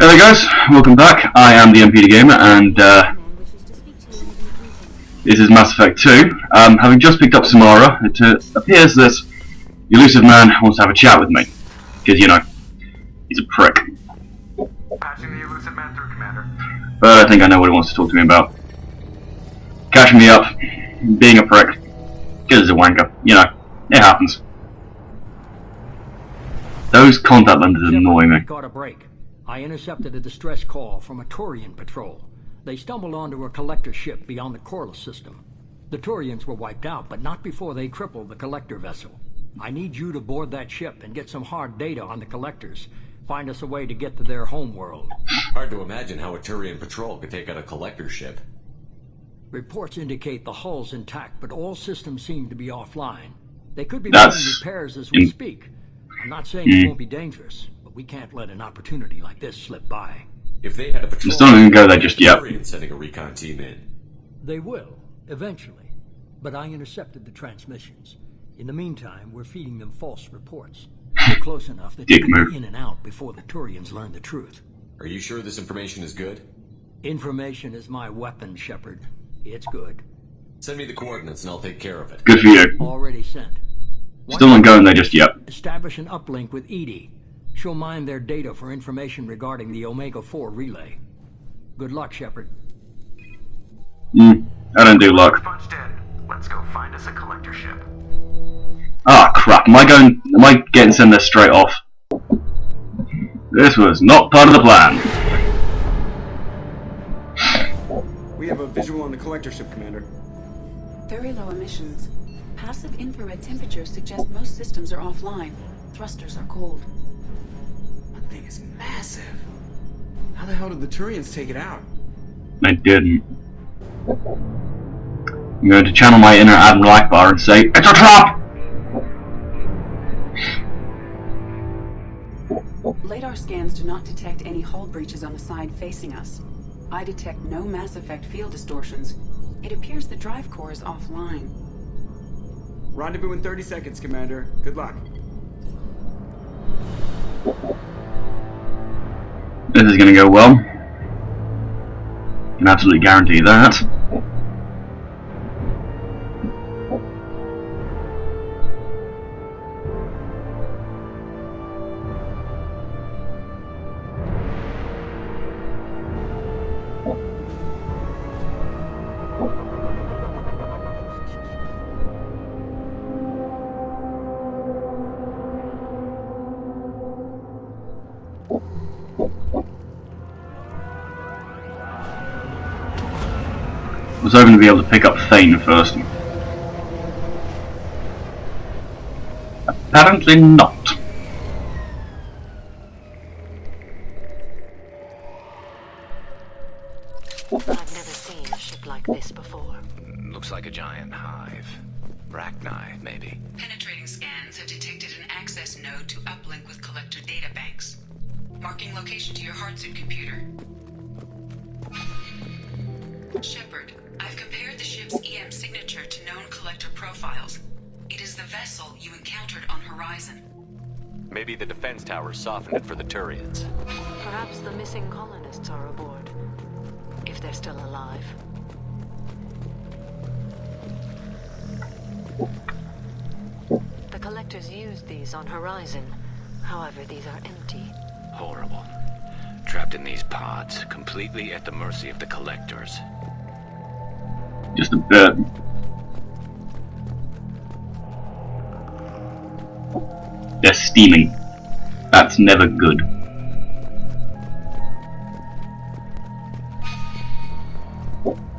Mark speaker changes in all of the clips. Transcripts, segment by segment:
Speaker 1: Hello guys, welcome back. I am the MP Gamer, and this is Mass Effect 2. Having just picked up Samara, it appears this elusive man wants to have a chat with me. Because, you know, he's a prick.
Speaker 2: Patching the elusive man through, Commander.
Speaker 1: But I think I know what he wants to talk to me about. Catching me up, being a prick, because he's a wanker. You know, it happens. Those contact lenses annoy me.
Speaker 3: Got a break. I intercepted a distress call from a Turian patrol. They stumbled onto a collector ship beyond the Corliss system. The Turians were wiped out, but not before they crippled the collector vessel. I need you to board that ship and get some hard data on the collectors. Find us a way to get to their homeworld.
Speaker 4: Hard to imagine how a Turian patrol could take out a collector ship.
Speaker 3: Reports indicate the hull's intact, but all systems seem to be offline. They could be making repairs as we speak. I'm not saying it won't be dangerous, but we can't let an opportunity like this slip by.
Speaker 4: If they had a patrol,
Speaker 1: just don't even go there just yet.
Speaker 4: Sending a recon team in.
Speaker 3: They will, eventually. But I intercepted the transmissions. In the meantime, we're feeding them false reports. They're close enough that they can get in and out before the Turians learn the truth.
Speaker 4: Are you sure this information is good?
Speaker 3: Information is my weapon, Shepard. It's good.
Speaker 4: Send me the coordinates and I'll take care of it.
Speaker 1: Good for you.
Speaker 3: Already sent.
Speaker 1: Still not going there just yet.
Speaker 3: Establish an uplink with Edie. She'll mine their data for information regarding the Omega-4 relay. Good luck, Shepard.
Speaker 1: I don't do luck.
Speaker 2: Punched in. Let's go find us a collector ship.
Speaker 1: Ah, crap. Am I getting sent there straight off? This was not part of the plan.
Speaker 5: We have a visual on the collector ship, Commander.
Speaker 6: Very low emissions. Passive infrared temperatures suggest most systems are offline. Thrusters are cold.
Speaker 5: That thing is massive. How the hell did the Turians take it out?
Speaker 1: I didn't. I'm going to channel my inner Admiral Akbar and say, it's a trap!
Speaker 6: Radar scans do not detect any hull breaches on the side facing us. I detect no Mass Effect field distortions. It appears the drive core is offline.
Speaker 5: Rendezvous in 30 seconds, Commander. Good luck.
Speaker 1: This is going to go well. Can absolutely guarantee that. I was hoping to be able to pick up Thane first. Apparently not.
Speaker 7: I've never seen a ship like this before.
Speaker 8: Looks like a giant hive. Rachni, maybe.
Speaker 6: Penetrating scans have detected an access node to uplink with collector databanks. Marking location to your hardsuit computer. Shepard, I've compared the ship's EM signature to known collector profiles. It is the vessel you encountered on Horizon.
Speaker 8: Maybe the defense towers softened it for the Turians.
Speaker 7: Perhaps the missing colonists are aboard. If they're still alive. The collectors used these on Horizon. However, these are empty.
Speaker 8: Horrible. Trapped in these pods, completely at the mercy of the collectors.
Speaker 1: Just a bit. They're steaming. That's never good.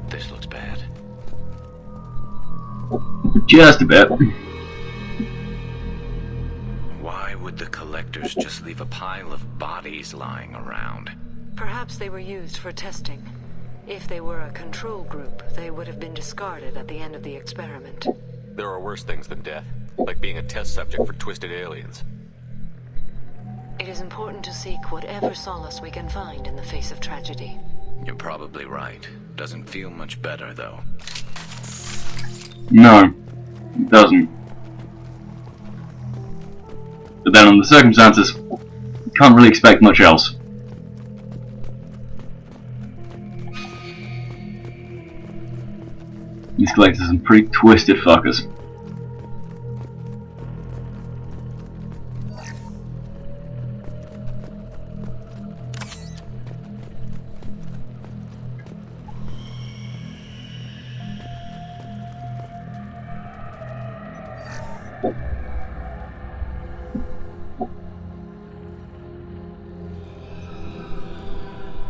Speaker 8: This looks bad.
Speaker 1: Just a bit.
Speaker 8: Why would the collectors just leave a pile of bodies lying around?
Speaker 7: Perhaps they were used for testing. If they were a control group, they would have been discarded at the end of the experiment.
Speaker 4: There are worse things than death, like being a test subject for twisted aliens.
Speaker 7: It is important to seek whatever solace we can find in the face of tragedy.
Speaker 8: You're probably right. Doesn't feel much better, though.
Speaker 1: No, it doesn't. But then on the circumstances, can't really expect much else. These collectors are some pretty twisted fuckers.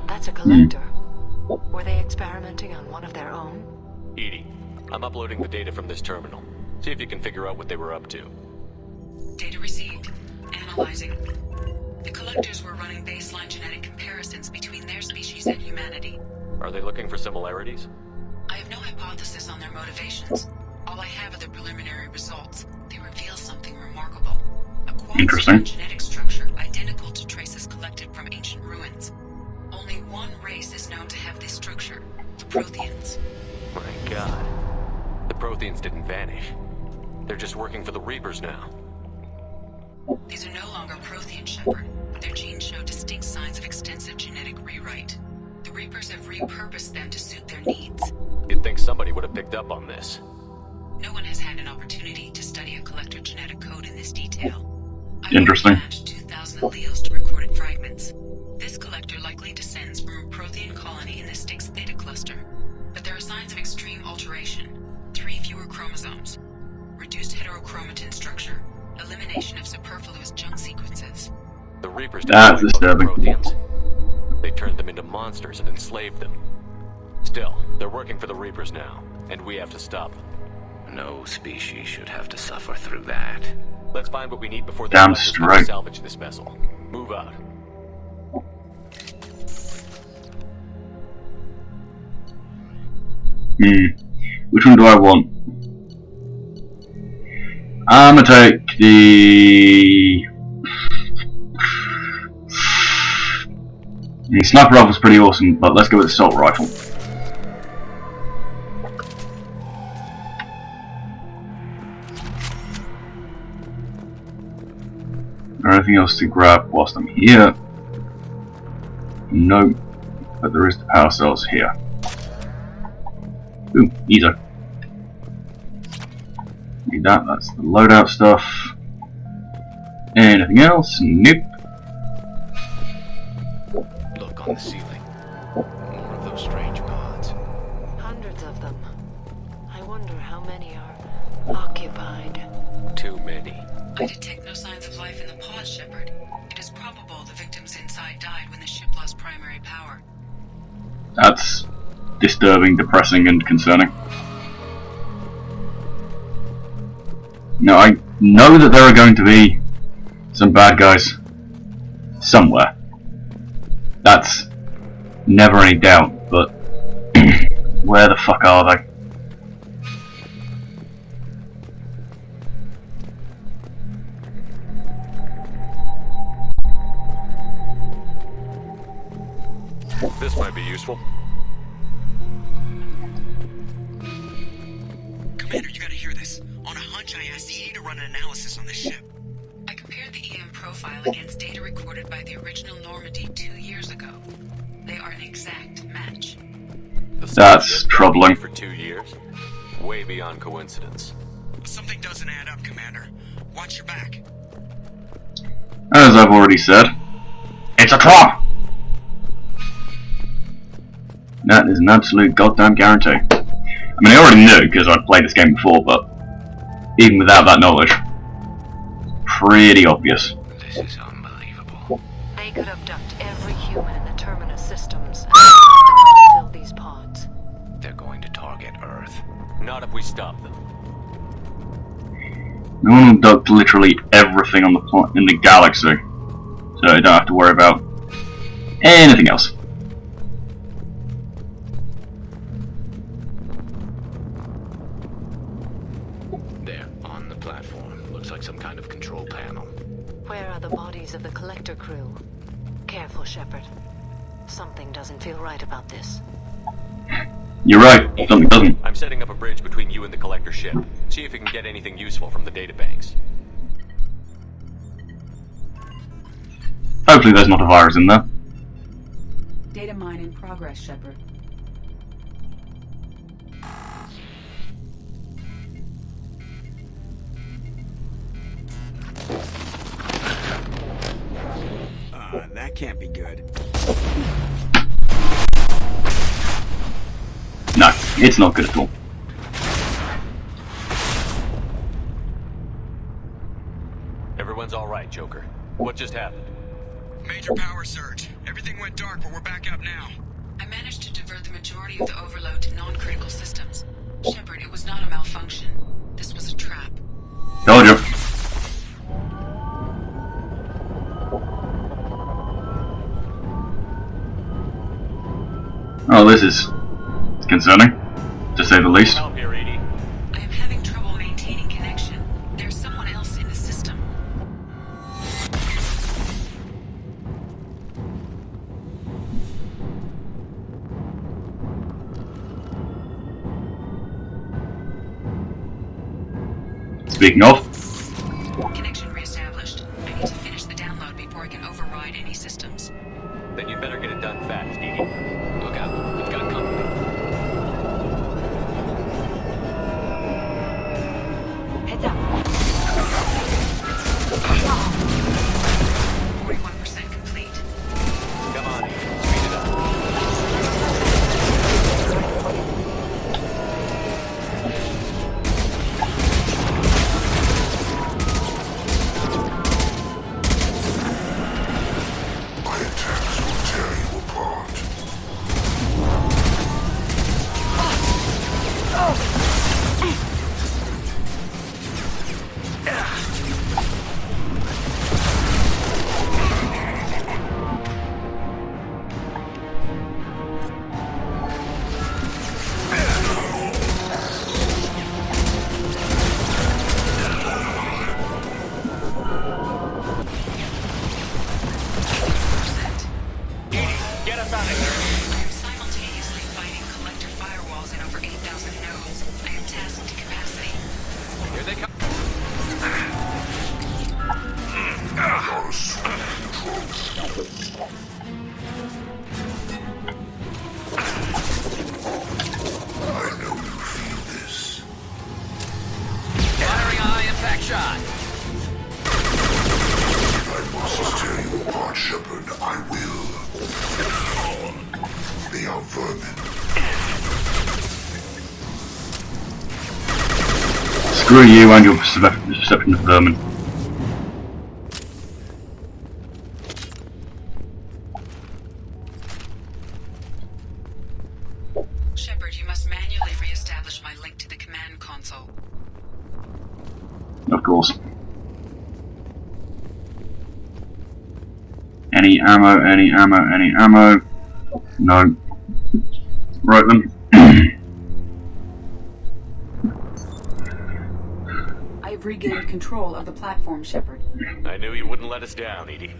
Speaker 7: That's a collector. Were they experimenting on one of their own?
Speaker 4: Edie, I'm uploading the data from this terminal. See if you can figure out what they were up to.
Speaker 6: Data received. Analyzing. The collectors were running baseline genetic comparisons between their species and humanity.
Speaker 4: Are they looking for similarities?
Speaker 6: I have no hypothesis on their motivations. All I have are the preliminary results. They reveal something remarkable. A
Speaker 1: Interesting.
Speaker 6: quantum genetic structure identical to traces collected from ancient ruins. Only one race is known to have this structure, the Protheans.
Speaker 4: My god. The Protheans didn't vanish. They're just working for the Reapers now.
Speaker 6: These are no longer Prothean, Shepard, but their genes show distinct signs of extensive genetic rewrite. The Reapers have repurposed them to suit their needs.
Speaker 4: You'd think somebody would have picked up on this.
Speaker 6: No one has had an opportunity to study a collector genetic code in this detail.
Speaker 1: Interesting.
Speaker 6: I've matched 2,000 alleles to recorded fragments. This collector likely descends from a Prothean colony in the Styx Theta cluster. But there are signs of extreme alteration. 3 fewer chromosomes. Reduced heterochromatin structure. Elimination of superfluous junk sequences.
Speaker 4: The Reapers
Speaker 1: That's
Speaker 4: didn't wipe out the
Speaker 1: disturbing.
Speaker 4: Protheans. They turned them into monsters and enslaved them. Still, they're working for the Reapers now, and we have to stop them.
Speaker 8: No species should have to suffer through that.
Speaker 4: Let's find what we need before the
Speaker 1: Damn
Speaker 4: Collectors come to
Speaker 1: straight.
Speaker 4: salvage this vessel. Move out.
Speaker 1: Which one do I want? I'm gonna take the sniper rifle's pretty awesome, but let's go with the assault rifle. Anything else to grab whilst I'm here? Nope, but there is the power cells here. Ooh, easy. Need that, that's the loadout stuff. Anything else? Nope.
Speaker 8: Look on the ceiling. More of those strange pods.
Speaker 7: Hundreds of them. I wonder how many are occupied.
Speaker 4: Too many.
Speaker 6: I detect no signs of life in the pods, Shepard. It is probable the victims inside died when the ship lost primary power.
Speaker 1: That's disturbing, depressing, and concerning. Now, I know that there are going to be some bad guys somewhere. That's never any doubt, but where the fuck are they?
Speaker 4: This might be useful.
Speaker 9: Commander, you gotta hear this. On a hunch, I asked Edie to run an analysis on this ship.
Speaker 6: I compared the EM profile against data recorded by the original Normandy 2 years ago. They are an exact match.
Speaker 1: That's troubling.
Speaker 4: For 2 years? Way beyond coincidence.
Speaker 9: Something doesn't add up, Commander. Watch your back.
Speaker 1: As I've already said, it's a trap! That is an absolute goddamn guarantee. I mean, I already knew because I'd played this game before, but even without that knowledge, pretty obvious.
Speaker 8: This is unbelievable.
Speaker 7: They could abduct every human in the Terminus systems and fill these pods.
Speaker 8: They're going to target Earth.
Speaker 4: Not if we stop them.
Speaker 1: No one will abduct literally everything on the in the galaxy, so you don't have to worry about anything else.
Speaker 8: There, on the platform. Looks like some kind of control panel.
Speaker 7: Where are the bodies of the collector crew? Careful, Shepard. Something doesn't feel right about this.
Speaker 1: You're right, something doesn't.
Speaker 4: I'm setting up a bridge between you and the Collector ship. See if you can get anything useful from the databanks.
Speaker 1: Hopefully there's not a virus in there.
Speaker 6: Data mine in progress, Shepard.
Speaker 5: That can't be good.
Speaker 1: No, it's not good at all.
Speaker 4: Everyone's all right, Joker. What just happened?
Speaker 9: Major power surge. Everything went dark, but we're back up now.
Speaker 6: I managed to divert the majority of the overload to non-critical systems. Shepard, it was not a malfunction. This was a trap.
Speaker 1: Told you. Oh, this is concerning, to say the least.
Speaker 4: Help here, Edie.
Speaker 6: I am having trouble maintaining connection. There's someone else in the system.
Speaker 1: Speaking of,
Speaker 6: Connection reestablished. I need to finish the download before I can override any systems.
Speaker 4: Then you better get it done fast, Edie. Look out, we've got company.
Speaker 7: Heads up.
Speaker 6: 41% complete.
Speaker 4: Come on, Edie, speed it up. Get us out of here.
Speaker 6: I am simultaneously fighting collector firewalls in over 8,000 nodes. I am tasked to capacity.
Speaker 4: Here they come.
Speaker 8: Firing a high impact shot.
Speaker 10: I must tear you apart, Shepard. I will. They are vermin.
Speaker 1: screw you and your perception of vermin.
Speaker 6: Shepard, you must manually re-establish my link to the command console.
Speaker 1: Of course. Any ammo, any ammo, any ammo. No. Right then.
Speaker 11: I've regained control of the platform, Shepard.
Speaker 4: I knew you wouldn't let us down, Edie.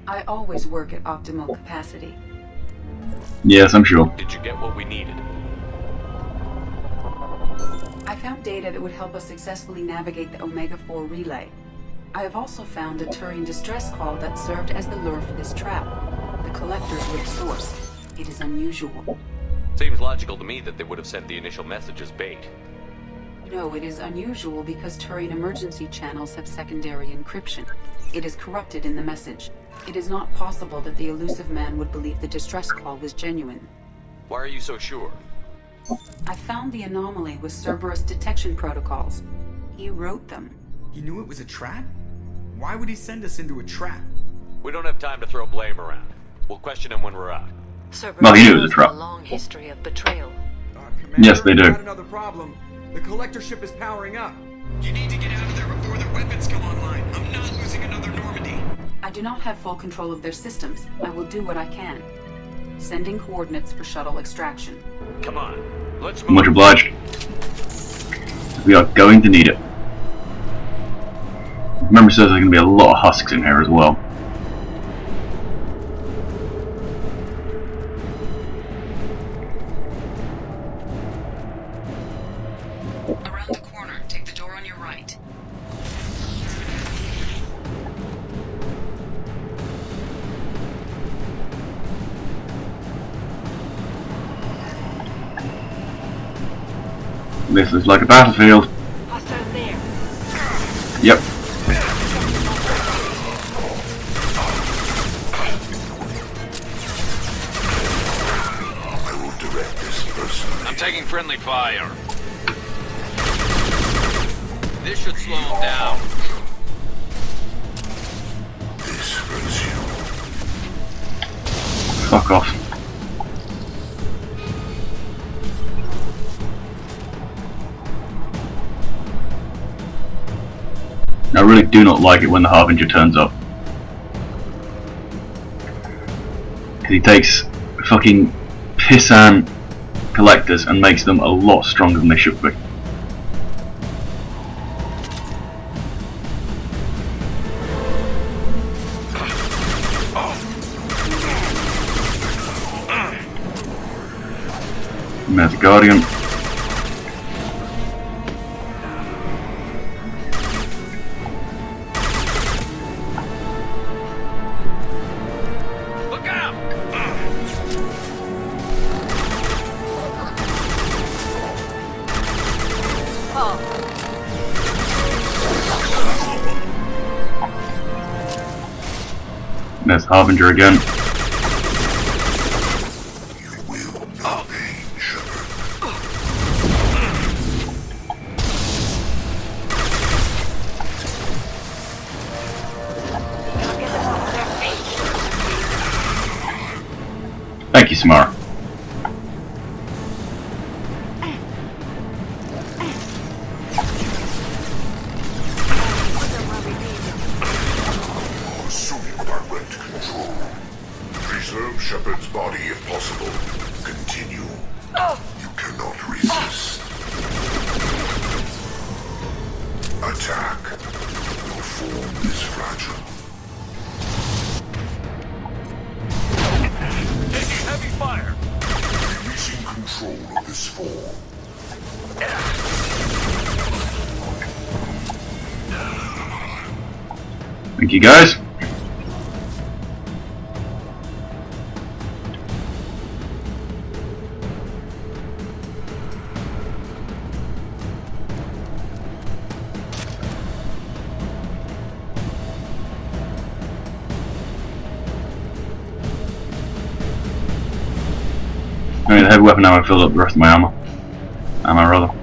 Speaker 11: I always work at optimal capacity.
Speaker 1: Yes, I'm sure.
Speaker 4: Did you get what we needed?
Speaker 11: I found data that would help us successfully navigate the Omega-4 relay. I have also found a Turian distress call that served as the lure for this trap. The collectors were the source. It is unusual.
Speaker 4: Seems logical to me that they would have sent the initial message as bait.
Speaker 11: No, it is unusual because Turian emergency channels have secondary encryption. It is corrupted in the message. It is not possible that the elusive man would believe the distress call was genuine.
Speaker 4: Why are you so sure?
Speaker 11: I found the anomaly with Cerberus detection protocols. He wrote them.
Speaker 5: He knew it was a trap? Why would he send us into a trap?
Speaker 4: We don't have time to throw blame around. We'll question him when we're out.
Speaker 7: Cerberus
Speaker 1: Well, he knew it was a
Speaker 7: has
Speaker 1: trap.
Speaker 7: a long history of betrayal.
Speaker 5: Commander,
Speaker 1: Yes, they do.
Speaker 5: we got another problem. The collector ship is powering up.
Speaker 9: You need to get out of there before their weapons come online. I'm not losing another Normandy.
Speaker 11: I do not have full control of their systems. I will do what I can. Sending coordinates for shuttle extraction.
Speaker 4: Come on, let's move.
Speaker 1: Much obliged. We are going to need it. Remember, says there's going to be a lot of husks in here as well.
Speaker 6: Around the corner, take the door on your right.
Speaker 1: This is like a battlefield.
Speaker 7: Hostiles there.
Speaker 1: Yep.
Speaker 8: taking friendly fire. This should slow him down.
Speaker 10: This hurts you.
Speaker 1: Fuck off. I really do not like it when the Harbinger turns up. Because he takes fucking pissant collectors and makes them a lot stronger than they should be. And there's a Guardian. There's Harbinger again.
Speaker 10: You will know pain, Shepard.
Speaker 1: Thank you, Samara.
Speaker 10: Assuming direct control. Preserve Shepard's body if possible. Continue. You cannot resist. Attack. Your form is fragile.
Speaker 8: Taking heavy fire.
Speaker 10: Releasing control of this form.
Speaker 1: Thank you, guys. I mean, the heavy weapon ammo filled up the rest of my ammo. Ammo, rather.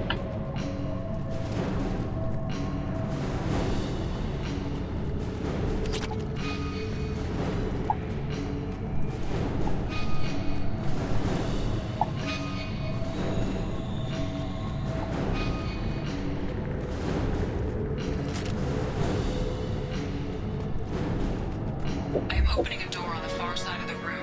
Speaker 6: I am opening a door on the far side of the room.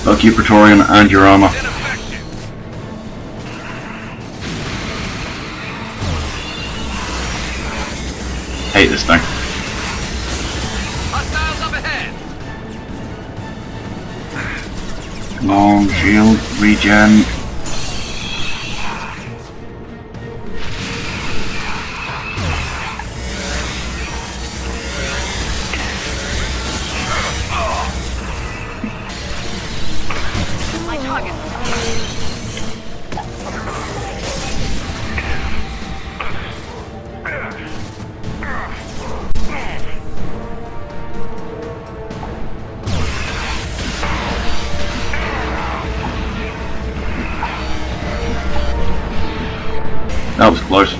Speaker 1: Fuck you, Praetorian, and your armor. Hate this thing.
Speaker 8: Hostiles up ahead.
Speaker 1: Come on, shield, regen.
Speaker 7: My target.
Speaker 1: That was close.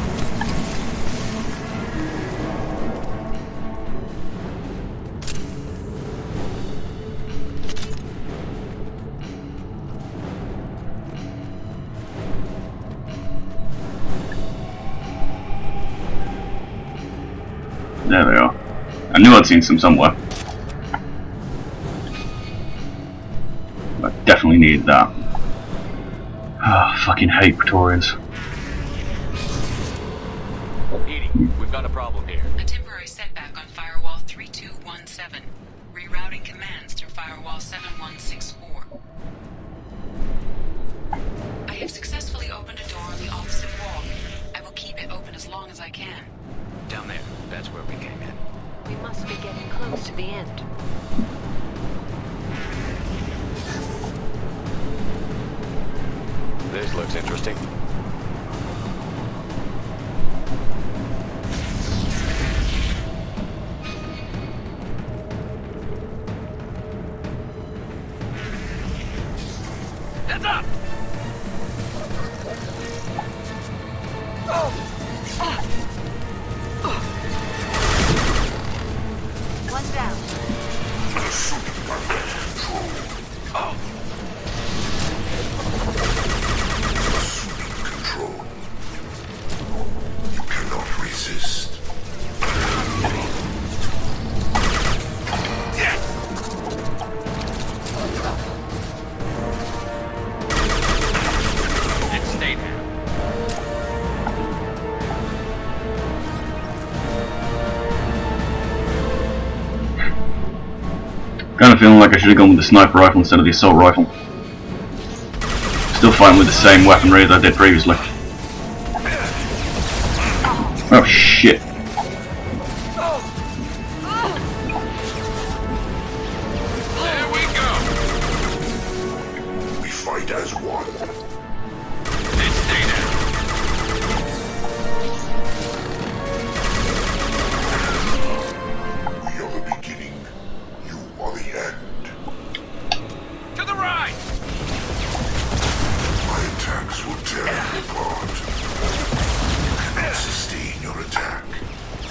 Speaker 1: There they are. I knew I'd seen some somewhere. I definitely needed that. Ah, fucking hate Praetorians.
Speaker 4: Edie, we've got a problem here.
Speaker 6: A temporary setback on Firewall 3217. Rerouting commands through Firewall 7164. I have successfully opened a door on the opposite wall. I will keep it open as long as I can.
Speaker 8: Down there. That's where we came in.
Speaker 7: We must be getting close to the end.
Speaker 4: This looks interesting.
Speaker 2: Heads up!
Speaker 7: One down.
Speaker 10: Assuming I'm in control. Assuming control. You cannot resist.
Speaker 2: Let's stay there.
Speaker 1: Kind of feeling like I should have gone with the sniper rifle instead of the assault rifle. Still fighting with the same weaponry as I did previously. Oh shit.
Speaker 2: There we go.
Speaker 10: We fight as one.
Speaker 2: Let's stay there.
Speaker 10: We are the beginning. You are the end.
Speaker 2: To the right.
Speaker 10: My attacks will tear you apart. You cannot sustain your attack.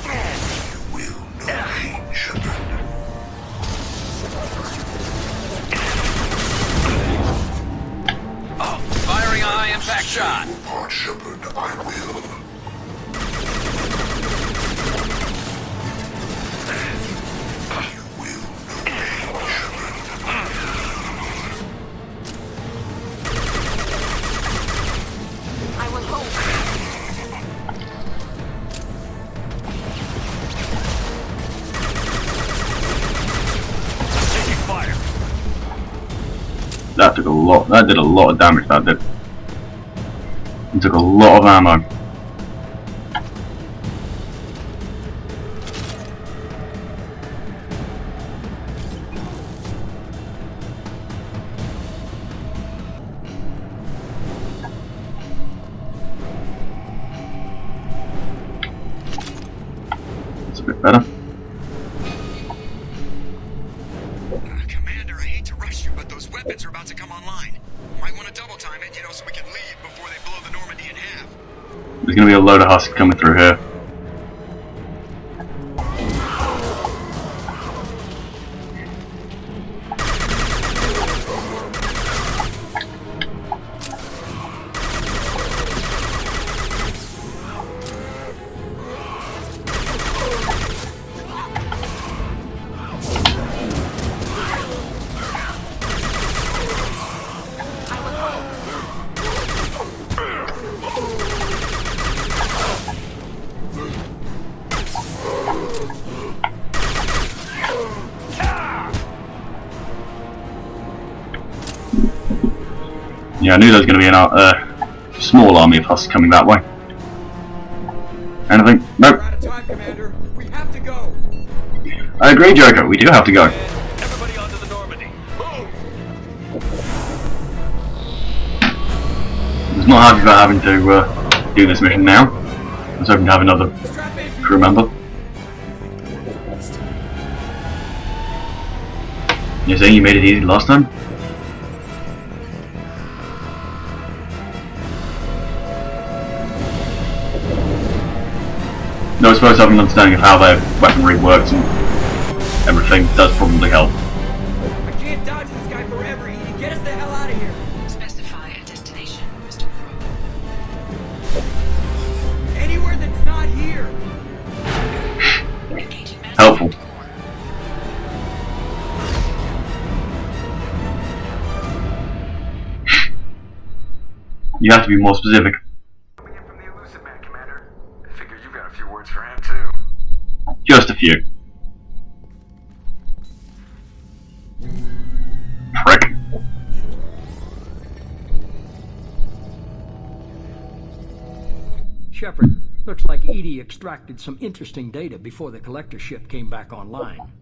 Speaker 10: You will know pain, Shepard.
Speaker 2: Firing a high impact shot.
Speaker 10: Apart, Shepard, I will. You will know pain, Shepard.
Speaker 7: I will hold.
Speaker 2: Taking fire.
Speaker 1: That took a lot. That did a lot of damage. That did. It took a lot of ammo. That's a bit better.
Speaker 9: Commander, I hate to rush you, but those weapons are about to come online. Might want to double time it, so we can leave before they blow the Normandy in half.
Speaker 1: There's going to be a load of husks coming through here. Yeah, I knew there was going to be a small army of husks coming that way. Anything? Nope.
Speaker 5: We're out of time, Commander. We have to go.
Speaker 1: I agree, Joker. We do have to go.
Speaker 2: Everybody onto the Normandy. Move.
Speaker 1: I was not happy about having to do this mission now. I was hoping to have another crew member. You're saying you made it easy last time? No, I suppose having an understanding of how their weaponry works and everything does probably help.
Speaker 5: I can't dodge this guy forever, Edie. Get us the hell out of here.
Speaker 6: Specify a destination, Mr. Crow.
Speaker 5: Anywhere that's not here.
Speaker 6: Engaging massive
Speaker 1: Helpful.
Speaker 6: core.
Speaker 1: You have to be more specific.
Speaker 2: Coming in from the elusive man, Commander. I figure you've got a few words for him too.
Speaker 1: Just a few. Prick.
Speaker 3: Shepard, looks like Edie extracted some interesting data before the collector ship came back online.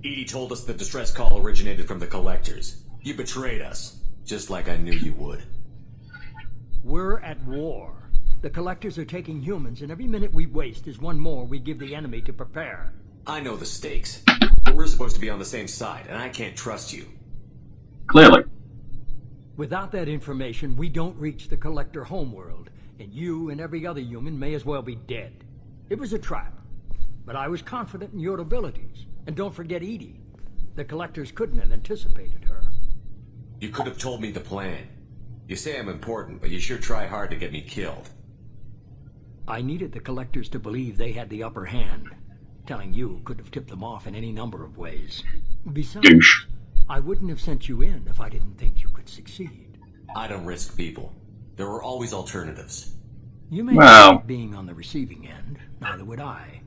Speaker 12: Edie told us the distress call originated from the collectors. You betrayed us.
Speaker 4: Just like I knew you would.
Speaker 3: We're at war. The Collectors are taking humans, and every minute we waste is one more we give the enemy to prepare.
Speaker 4: I know the stakes. But we're supposed to be on the same side, and I can't trust you.
Speaker 1: Clearly.
Speaker 3: Without that information, we don't reach the Collector homeworld, and you and every other human may as well be dead. It was a trap, but I was confident in your abilities. And don't forget Edie. The Collectors couldn't have anticipated her.
Speaker 4: You could have told me the plan. You say I'm important, but you sure try hard to get me killed.
Speaker 3: I needed the Collectors to believe they had the upper hand. Telling you could have tipped them off in any number of ways. Besides,
Speaker 1: Douche.
Speaker 3: I wouldn't have sent you in if I didn't think you could succeed.
Speaker 4: I don't risk people. There are always alternatives.
Speaker 3: You may
Speaker 1: Well.
Speaker 3: not like being on the receiving end, neither would I.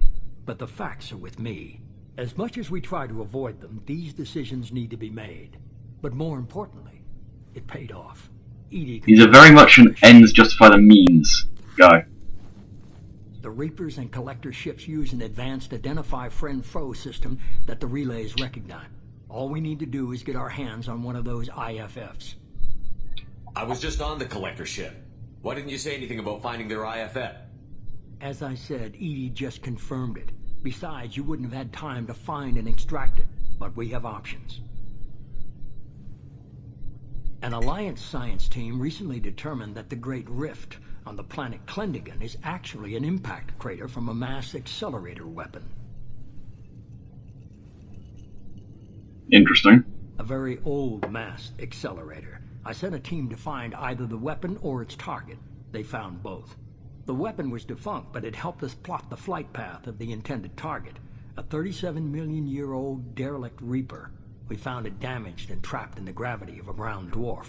Speaker 3: But the facts are with me. As much as we try to avoid them, these decisions need to be made. But more importantly, it paid off. Edie
Speaker 1: He's a very much an ends justify the means guy.
Speaker 3: The Reapers and Collector ships use an advanced identify friend-foe system that the relays recognize. All we need to do is get our hands on one of those IFFs.
Speaker 4: I was just on the Collector ship. Why didn't you say anything about finding their IFF?
Speaker 3: As I said, Edie just confirmed it. Besides, you wouldn't have had time to find and extract it. But we have options. An Alliance science team recently determined that the Great Rift on the planet Klendigan is actually an impact crater from a mass accelerator weapon.
Speaker 1: Interesting.
Speaker 3: A very old mass accelerator. I sent a team to find either the weapon or its target. They found both. The weapon was defunct, but it helped us plot the flight path of the intended target. A 37-million-year-old derelict Reaper. We found it damaged and trapped in the gravity of a brown dwarf.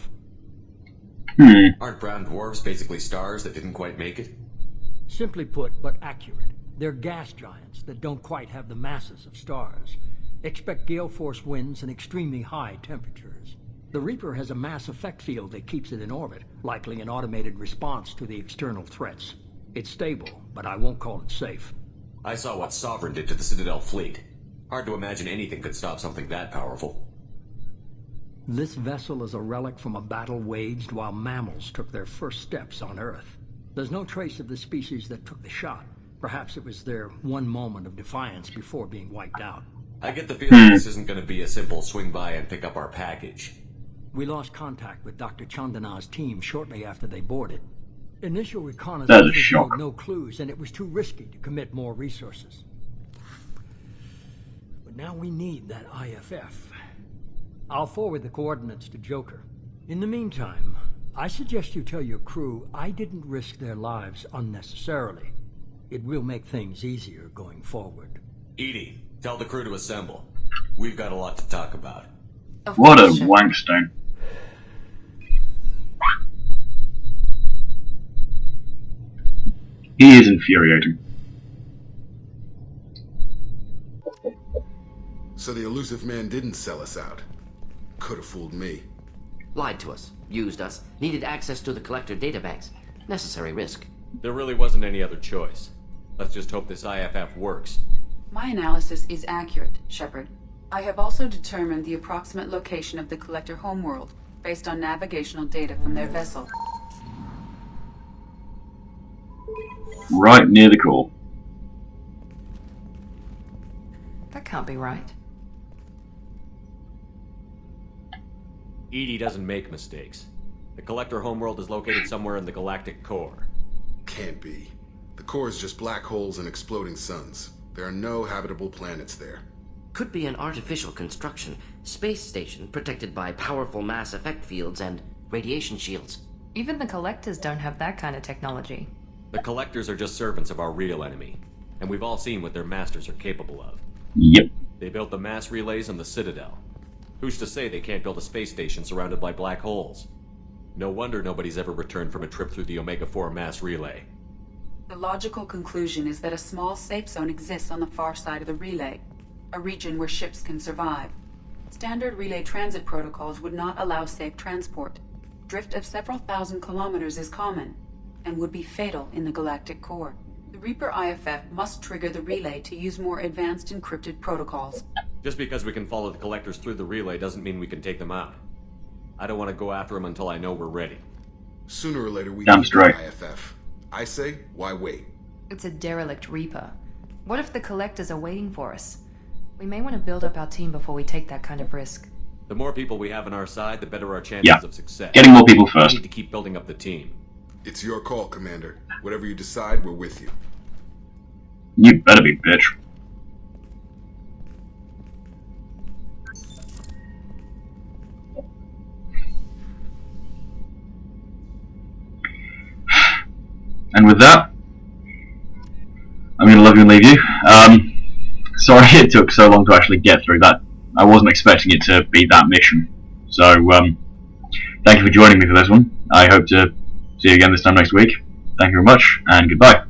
Speaker 4: Aren't brown dwarfs basically stars that didn't quite make it?
Speaker 3: Simply put, but accurate. They're gas giants that don't quite have the masses of stars. Expect gale force winds and extremely high temperatures. The Reaper has a mass effect field that keeps it in orbit, likely an automated response to the external threats. It's stable, but I won't call it safe.
Speaker 4: I saw what Sovereign did to the Citadel fleet. Hard to imagine anything could stop something that powerful.
Speaker 3: This vessel is a relic from a battle waged while mammals took their first steps on Earth. There's no trace of the species that took the shot. Perhaps it was their one moment of defiance before being wiped out.
Speaker 4: I get the feeling this isn't going to be a simple swing by and pick up our package.
Speaker 3: We lost contact with Dr. Chandana's team shortly after they boarded. Initial
Speaker 1: That is
Speaker 3: reconnaissance
Speaker 1: a shock.
Speaker 3: revealed no clues, and it was too risky to commit more resources. But now we need that IFF. I'll forward the coordinates to Joker. In the meantime, I suggest you tell your crew I didn't risk their lives unnecessarily. It will make things easier going forward.
Speaker 4: Edie, tell the crew to assemble. We've got a lot to talk about.
Speaker 1: What a wankstone. He is infuriating.
Speaker 12: So the elusive man didn't sell us out. Could have fooled me.
Speaker 13: Lied to us, used us, needed access to the Collector databanks. Necessary risk.
Speaker 4: There really wasn't any other choice. Let's just hope this IFF works.
Speaker 11: My analysis is accurate, Shepard. I have also determined the approximate location of the Collector homeworld based on navigational data from their vessel.
Speaker 1: Right near the core.
Speaker 7: That can't be right.
Speaker 4: Edie doesn't make mistakes. The Collector homeworld is located somewhere in the galactic core.
Speaker 12: Can't be. The core is just black holes and exploding suns. There are no habitable planets there.
Speaker 13: Could be an artificial construction, space station protected by powerful mass effect fields and radiation shields.
Speaker 14: Even the Collectors don't have that kind of technology.
Speaker 4: The Collectors are just servants of our real enemy, and we've all seen what their masters are capable of.
Speaker 1: Yep.
Speaker 4: They built the mass relays on the Citadel. Who's to say they can't build a space station surrounded by black holes? No wonder nobody's ever returned from a trip through the Omega-4 mass relay.
Speaker 11: The logical conclusion is that a small safe zone exists on the far side of the relay, a region where ships can survive. Standard relay transit protocols would not allow safe transport. Drift of several thousand kilometers is common, and would be fatal in the galactic core. The Reaper IFF must trigger the relay to use more advanced encrypted protocols.
Speaker 4: Just because we can follow the Collectors through the relay doesn't mean we can take them out. I don't want to go after him until I know we're ready.
Speaker 12: Sooner or later we
Speaker 1: Damn
Speaker 12: need
Speaker 1: straight.
Speaker 12: the IFF. I say, why wait?
Speaker 14: It's a derelict Reaper. What if the Collectors are waiting for us? We may want to build up our team before we take that kind of risk.
Speaker 4: The more people we have on our side, the better our chances of success.
Speaker 1: Getting more people first.
Speaker 4: We need to keep building up the team.
Speaker 12: It's your call, Commander. Whatever you decide, we're with you.
Speaker 1: You better be, bitch. And with that, I'm going to love you and leave you. Sorry it took so long to actually get through that. I wasn't expecting it to be that mission. So, thank you for joining me for this one. I hope to see you again this time next week. Thank you very much, and goodbye.